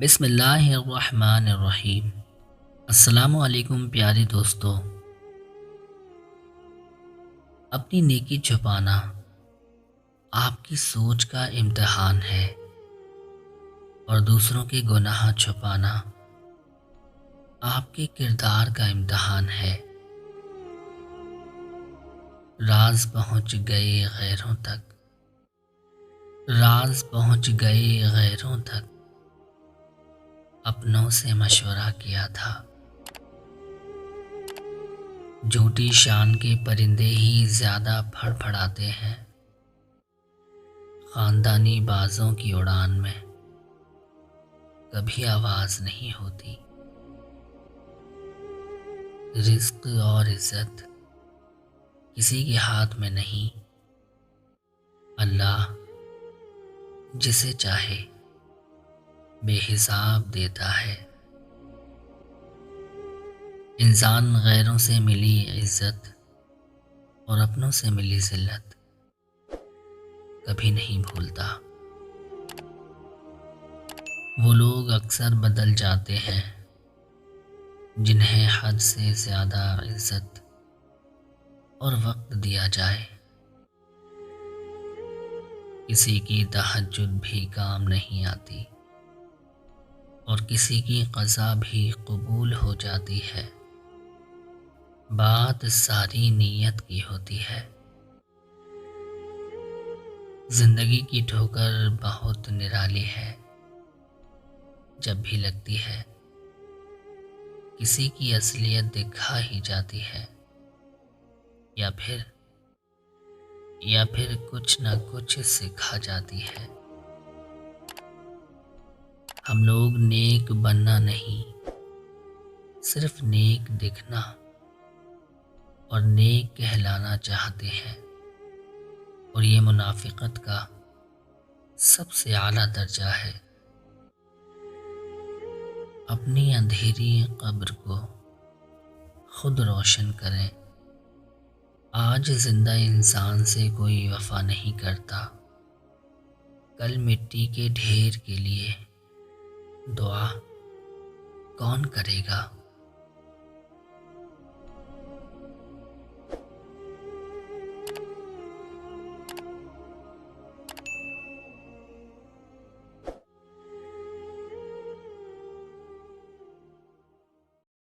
بسم اللہ الرحمن الرحیم۔ السلام علیکم پیارے دوستو۔ اپنی نیکی چھپانا آپ کی سوچ کا امتحان ہے اور دوسروں کے گناہ چھپانا آپ کے کردار کا امتحان ہے۔ راز پہنچ گئے غیروں تک، راز پہنچ گئے غیروں تک، اپنوں سے مشورہ کیا تھا۔ جھوٹی شان کے پرندے ہی زیادہ پھڑ پھڑاتے ہیں، خاندانی بازوں کی اڑان میں کبھی آواز نہیں ہوتی۔ رزق اور عزت کسی کے ہاتھ میں نہیں، اللہ جسے چاہے بے حساب دیتا ہے۔ انسان غیروں سے ملی عزت اور اپنوں سے ملی ذلت کبھی نہیں بھولتا۔ وہ لوگ اکثر بدل جاتے ہیں جنہیں حد سے زیادہ عزت اور وقت دیا جائے۔ کسی کی تہجد بھی کام نہیں آتی اور کسی کی قضا بھی قبول ہو جاتی ہے۔ بات ساری نیت کی ہوتی ہے۔ زندگی کی ٹھوکر بہت نرالی ہے، جب بھی لگتی ہے کسی کی اصلیت دکھا ہی جاتی ہے، یا پھر کچھ نہ کچھ سکھا جاتی ہے۔ ہم لوگ نیک بننا نہیں، صرف نیک دکھنا اور نیک کہلانا چاہتے ہیں، اور یہ منافقت کا سب سے اعلیٰ درجہ ہے۔ اپنی اندھیری قبر کو خود روشن کریں۔ آج زندہ انسان سے کوئی وفا نہیں کرتا، کل مٹی کے ڈھیر کے لیے دعا کون کرے گا؟